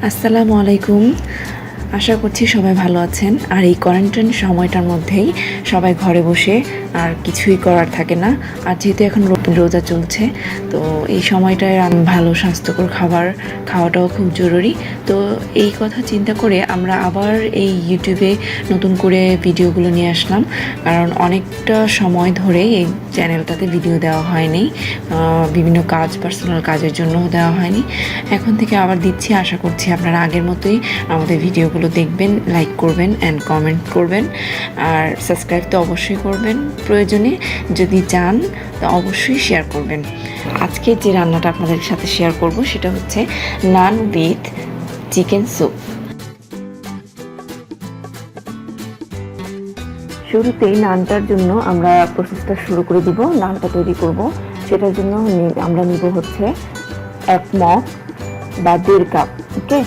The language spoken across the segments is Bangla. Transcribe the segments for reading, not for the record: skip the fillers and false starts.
আসসালামু আলাইকুম। আশা করছি সবাই ভালো আছেন। আর এই কোয়ারেন্টাইন সময়টার মধ্যেই সবাই ঘরে বসে আর কিছুই করার থাকে না। আর যেহেতু এখন রোজা চলছে, তো এই সময়টায় ভালো স্বাস্থ্যকর খাবার খাওয়াটাও খুব জরুরি। তো এই কথা চিন্তা করে আমরা আবার এই ইউটিউবে নতুন করে ভিডিওগুলো নিয়ে আসলাম, কারণ অনেকটা সময় ধরে এই চ্যানেলটাতে ভিডিও দেওয়া হয়নি, বিভিন্ন পার্সোনাল কাজের জন্যও দেওয়া হয়নি। এখন থেকে আবার দিচ্ছি। আশা করছি আপনারা আগের মতোই আমাদের ভিডিওগুলো দেখবেন, লাইক করবেন অ্যান্ড কমেন্ট করবেন, আর সাবস্ক্রাইব তো অবশ্যই করবেন। প্রয়োজনে যদি চান তো অবশ্যই শেয়ার করবেন। আজকে যে রান্নাটা আপনাদের সাথে শেয়ার করব সেটা হচ্ছে নান উইথ চিকেন স্যুপ। শুরুতেই নানটার জন্য আমরা প্রসেসটা শুরু করে দিব। নানটা তৈরি করব, সেটার জন্য আমরা নিব হচ্ছে 1 মগ বা 1.5 কাপ, ওকে,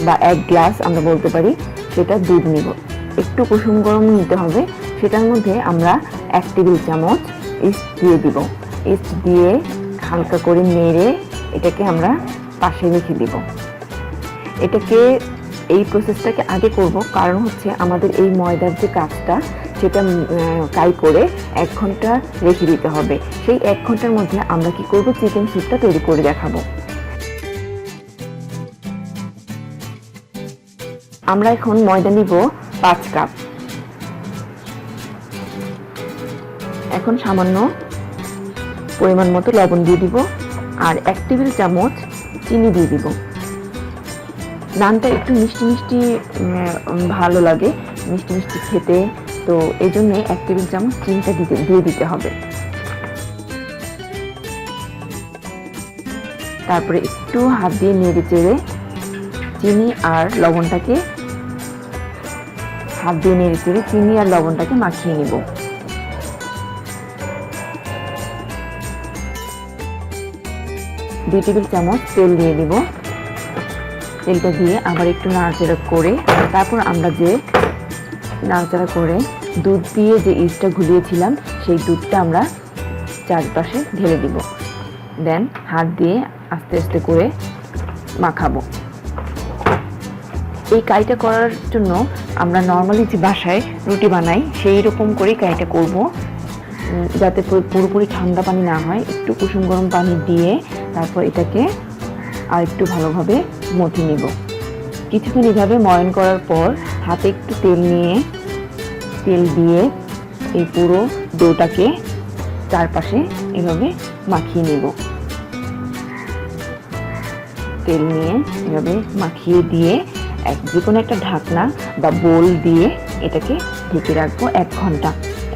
বা 1 গ্লাস আমরা বলতে পারি, সেটা দুধ নিব। একটু কুসুম গরম নিতে হবে। সেটার মধ্যে আমরা 1 টেবিল চামচ ইস্ট দিয়ে দিব। ইস্ট দিয়ে হালকা করে নেড়ে এটাকে আমরা পাশে রেখে দিব। এটাকে এই প্রসেসটাকে আগে করব, কারণ হচ্ছে আমাদের এই ময়দার যে কাজটা সেটা কাই করে 1 ঘন্টা রেখে দিতে হবে। সেই 1 ঘন্টার মধ্যে আমরা কি করব, চিকেন স্যুপটা তৈরি করে দেখাবো। আমরা এখন ময়দা নিব 5 কাপ। এখন সামান্য পরিমাণ মতো লবণ দিয়ে দিব, আর 1 টেবিল চামচ চিনি দিয়ে দিব। নানটা একটু মিষ্টি মিষ্টি ভালো লাগে, মিষ্টি মিষ্টি খেতে, তো এই জন্য 1 টেবিল চামচ চিনিটা দিয়ে দিতে হবে। তারপরে একটু হাত দিয়ে নেড়ে চেড়ে চিনি আর লবণটাকে মাখিয়ে নিব। 2 টেবিল চামচ তেল দিয়ে দিব। তেলটা দিয়ে আবার একটু নাড়াচাড়া করে তারপর আমরা যে নাড়াচাড়া করে দুধ দিয়ে যে ইস্টটা ঘুলিয়েছিলাম সেই দুধটা আমরা চারপাশে ঢেলে দিব। দেন হাত দিয়ে আস্তে আস্তে করে মাখাবো। এই কাইটা করার জন্য আমরা নর্মালি যে বাসায় রুটি বানাই সেই রকম করেই কাইটা করব, যাতে পুরোপুরি ঠান্ডা পানি না হয়। একটু কুসুম গরম পানি দিয়ে তারপর এটাকে আর একটু ভালোভাবে মথে নিব। কিছুক্ষণ এইভাবে ময়ন করার পর হাতে একটু তেল দিয়ে এই পুরো ডোটাকে চারপাশে এভাবে মাখিয়ে নেব। তেল নিয়ে এভাবে মাখিয়ে দিয়ে যে কোনো একটা ঢাকনা বা বোল দিয়ে এটাকে ঢেকে রাখবো 1 ঘন্টা।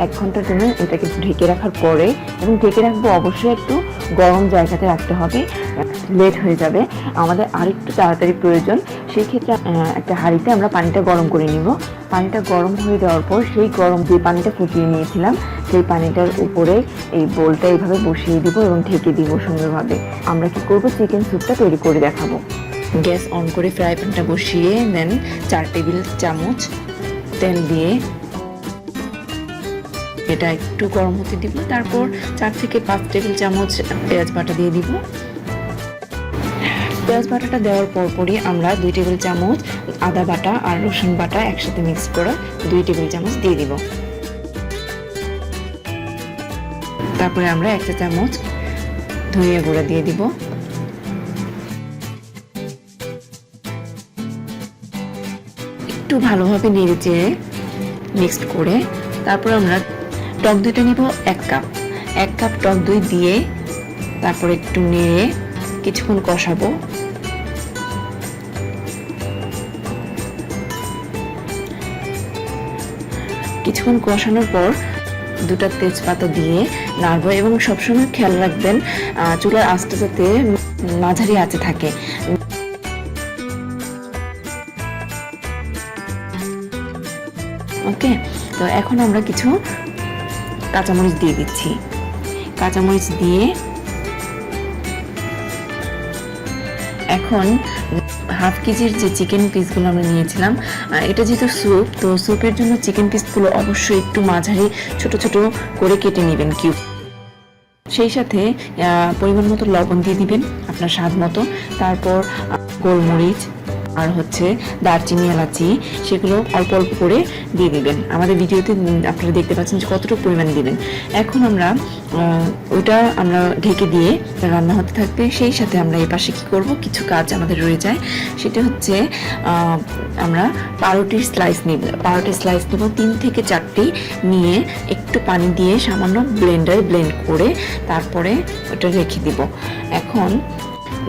1 ঘন্টার জন্য এটাকে ঢেকে রাখার পরে, এবং ঢেকে রাখবো অবশ্যই একটু গরম জায়গাতে রাখতে হবে, লেট হয়ে যাবে। আমাদের আরেকটু তাড়াতাড়ি প্রয়োজন। সেই ক্ষেত্রে একটা হাঁড়িতে আমরা পানিটা গরম করে নিব। পানিটা গরম হয়ে যাওয়ার পর সেই গরম যে পানিটা ফুটিয়ে নিয়েছিলাম সেই পানিটার উপরে এই বোলটা এইভাবে বসিয়ে দিব এবং ঢেকে দিব সুন্দরভাবে। আমরা কি করব, চিকেন স্যুপটা তৈরি করে দেখাবো। গ্যাস অন করে ফ্রাই প্যানটা বসিয়ে দেন 4 টেবিল চামচ তেল দিয়ে এটা একটু গরম হতে দিব। তারপর 4 থেকে 5 টেবিল চামচ পেঁয়াজ বাটা দিয়ে দিব। পেঁয়াজ বাটাটা দেওয়ার পরপরই আমরা 2 টেবিল চামচ আদা বাটা আর রসুন বাটা একসাথে মিক্স করে 2 টেবিল চামচ দিয়ে দিব। তারপরে আমরা 1 চা চামচ ধনিয়া গুঁড়া দিয়ে দিব। একটু ভালোভাবে নেড়ে চেড়ে মিক্সড করে তারপর আমরা টক দইটা নিব 1 কাপ। 1 কাপ টক দই দিয়ে তারপর একটু নেড়ে কিছুক্ষণ কষাবো। কিছুক্ষণ কষানোর পর 2টা তেজপাতা দিয়ে নাড়বো, এবং সবসময় খেয়াল রাখবেন চুলার আঁচটা যাতে মাঝারি আঁচে থাকে। ওকে, তো এখন আমরা কিছু কাঁচামরিচ দিয়ে দিচ্ছি। কাঁচামরিচ দিয়ে এখন হাফ কেজির যে চিকেন পিসগুলো আমরা নিয়েছিলাম, এটা যেহেতু স্যুপ, তো স্যুপের জন্য চিকেন পিসগুলো অবশ্যই একটু মাঝারি ছোট ছোট করে কেটে নেবেন কিউব। সেই সাথে পরিমাণ মতো লবণ দিয়ে দিবেন আপনার স্বাদ মতো। তারপর গোলমরিচ, আর হচ্ছে দারচিনি এলাচি সেগুলো অল্প অল্প করে দিয়ে দিবেন। আমাদের ভিডিওতে আপনারা দেখতে পাচ্ছেন যে কতটুকু পরিমাণ দিবেন। এখন আমরা ওটা আমরা ঢেকে দিয়ে রান্না হতে থাকবে। সেই সাথে আমরা এই পাশে কী করব, কিছু কাজ আমাদের রয়ে যায়। সেটা হচ্ছে আমরা পাউরুটির স্লাইস নিব। পাউরুটির স্লাইস নেব 3 থেকে 4টি নিয়ে একটু পানি দিয়ে সামান্য ব্লেন্ডারে ব্লেন্ড করে তারপরে ওটা রেখে দিব। এখন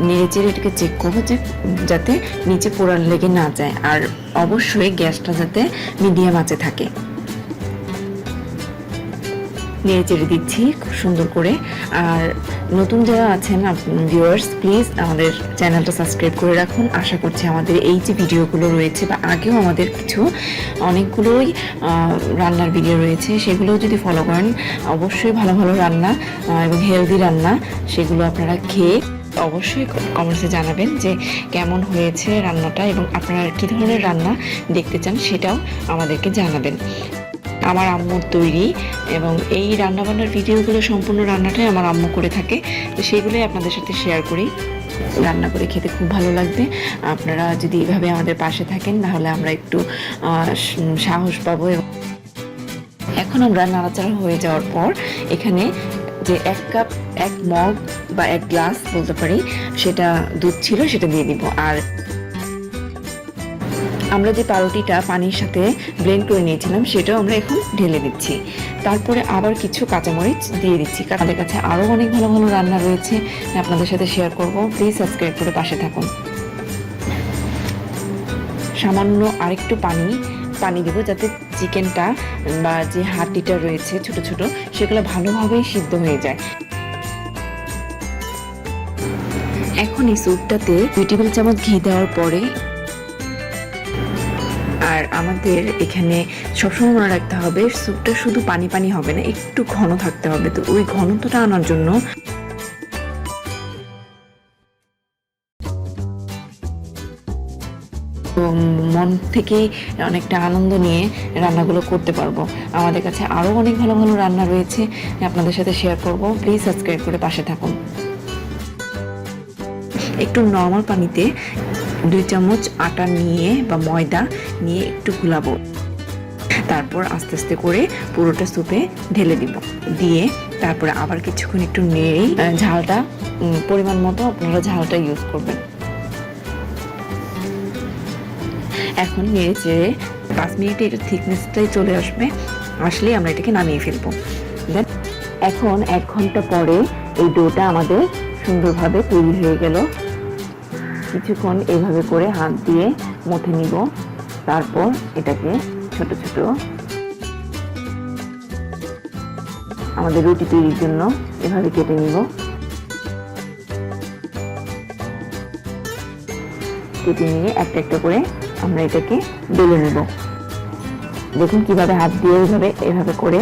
নেড়েচেড়ে এটাকে চেক করবো যে যাতে নিচে পোড়া লেগে না যায়, আর অবশ্যই গ্যাসটা যাতে মিডিয়াম আঁচে থাকে। নেড়েচেড়ে দিচ্ছি খুব সুন্দর করে। আর নতুন যারা আছেন ভিউয়ার্স, প্লিজ আমাদের চ্যানেলটা সাবস্ক্রাইব করে রাখুন। আশা করছি আমাদের এই যে ভিডিওগুলো রয়েছে বা আগেও আমাদের কিছু অনেকগুলোই রান্নার ভিডিও রয়েছে, সেগুলো যদি ফলো করেন অবশ্যই ভালো ভালো রান্না এবং হেলদি রান্না সেগুলো আপনারা খেয়ে অবশ্যই কমেন্টসে জানাবেন যে কেমন হয়েছে রান্নাটা এবং আপনারা কী ধরনের রান্না দেখতে চান সেটাও আমাদেরকে জানাবেন। আমার আম্মুর তৈরি এবং এই রান্নাবান্নার ভিডিওগুলো সম্পূর্ণ রান্নাটাই আমার আম্মু করে থাকে, তো সেগুলোই আপনাদের সাথে শেয়ার করি। রান্না করে খেতে খুব ভালো লাগবে। আপনারা যদি এইভাবে আমাদের পাশে থাকেন তাহলে আমরা একটু সাহস পাবো। এখন আমরা নাড়াচাড়া হয়ে যাওয়ার পর এখানে যে 1 কাপ 1 মগ বা 1 গ্লাস বলতে পারি সেটা দুধ ছিল সেটা দিয়ে দিব। আর আমরা যে পাউরুটিটা পানির সাথে ব্লেন্ড করে নিয়েছিলাম সেটাও আমরা এখন ঢেলে দিচ্ছি। তারপরে আবার কিছু কাঁচামরিচ দিয়ে দিচ্ছি। আমাদের কাছে আরও অনেক ভালো ভালো রান্না রয়েছে, আপনাদের সাথে শেয়ার করব। প্লিজ সাবস্ক্রাইব করে পাশে থাকুন। সামান্য আরেকটু পানি দেবো যাতে চিকেনটা বা যে হাড্ডিটা রয়েছে ছোট ছোট সেগুলো ভালোভাবে সিদ্ধ হয়ে যায়। এখন এই স্যুপটাতে 2 টেবিল চামচ ঘি দেওয়ার পরে, আর আমাদের এখানে সবসময় মনে রাখতে হবে স্যুপটা শুধু পানি পানি হবে না, একটু ঘন থাকতে হবে। তো ওই ঘনত্বটা আনার জন্য মন থেকেই অনেকটা আনন্দ নিয়ে রান্নাগুলো করতে পারবো। আমাদের কাছে আরও অনেক ভালো ভালো রান্না রয়েছে, আপনাদের সাথে শেয়ার করব। প্লিজ সাবস্ক্রাইব করে পাশে থাকুন। একটু নর্মাল পানিতে 2 চামচ আটা নিয়ে বা ময়দা নিয়ে একটু গুলাবো, তারপর আস্তে আস্তে করে পুরোটা স্যুপে ঢেলে দিব। দিয়ে তারপরে আবার কিছুক্ষণ একটু নেড়েই ঝালটা পরিমাণ মতো আপনারা ঝালটা ইউজ করবেন। এখন নেড়ে চেড়ে 5 মিনিটে এটার থিকনেসটাই চলে আসলেই আমরা এটাকে নামিয়ে ফেলবো। দেন এখন 1 ঘন্টা পরে এই ডোটা আমাদের সুন্দরভাবে তৈরি হয়ে গেল। কিছুক্ষণ এইভাবে করে হাত দিয়ে মথে নিব, তারপর এটাকে ছোট ছোট আমাদের রুটি তৈরির জন্য এভাবে কেটে নিব। কেটে নিয়ে একটা একটা করে আমরা এটাকে বেলে নিব। দেখুন কিভাবে হাত দিয়ে এভাবে করে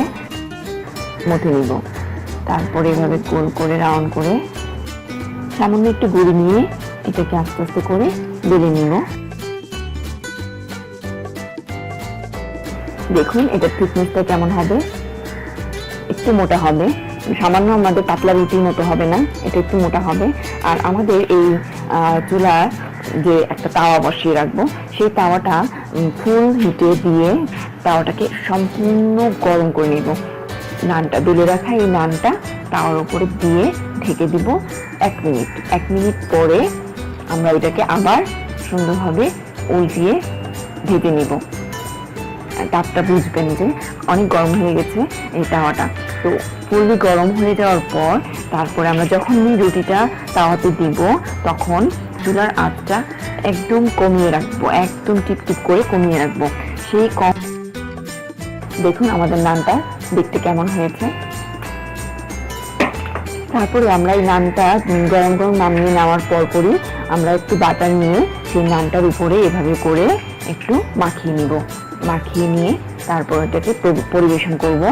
মথে নিব। তারপরে এভাবে গোল করে রাউন্ড করে সামান্য একটু গুঁড়ি নিয়ে এটাকে আস্তে আস্তে করে বেলে নিব। দেখুন এটার থিকনেসটা কেমন হবে, একটু মোটা হবে, সামান্য আমাদের পাতলা রুটির মতো হবে না, এটা একটু মোটা হবে। আর আমাদের এই চুলা যে একটা তাওয়া বসিয়ে রাখবো, সেই তাওয়াটা ফুল হিটে দিয়ে তাওয়াটাকে সম্পূর্ণ গরম করে নিব। নানটা বেলে রাখা এই নানটা তাওয়ার উপরে দিয়ে ঢেকে দিব 1 মিনিট। 1 মিনিট পরে আমরা এটাকে আবার সুন্দরভাবে উল্টিয়ে ভেজে নিব। তাপটা বুঝবেন যে অনেক গরম হয়ে গেছে এই তাওয়াটা। তো ফুললি গরম হয়ে যাওয়ার পর তারপরে আমরা যখন রুটিটা তাওয়াতে দিব তখন চুলার আঁচটা একদম কমিয়ে রাখবো, একদম টিপটিপ করে কমিয়ে রাখবো। সেই দেখুন আমাদের নানটা দেখতে কেমন হয়েছে। তারপরে আমরা এই নানটা গরম গরম নামিয়ে নেওয়ার পরই আমরা একটু বাটার নিয়ে সেই নানটার উপরে এভাবে করে একটু মাখিয়ে নিব। মাখিয়ে নিয়ে তারপর এটাকে পরিবেশন করব।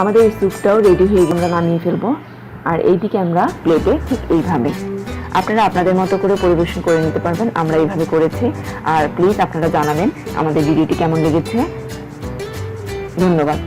আমাদের এই স্যুপটাও রেডি হয়ে গেলে আমরা নামিয়ে ফেলবো। আর এইদিকে আমরা প্লেটে ঠিক এইভাবে আপনারা আপনাদের মতো করে পরিবেশন করে নিতে পারবেন। আমরা এইভাবে করেছি। আর প্লিজ আপনারা জানাবেন আমাদের ভিডিওটি কেমন লেগেছে। ধন্যবাদ।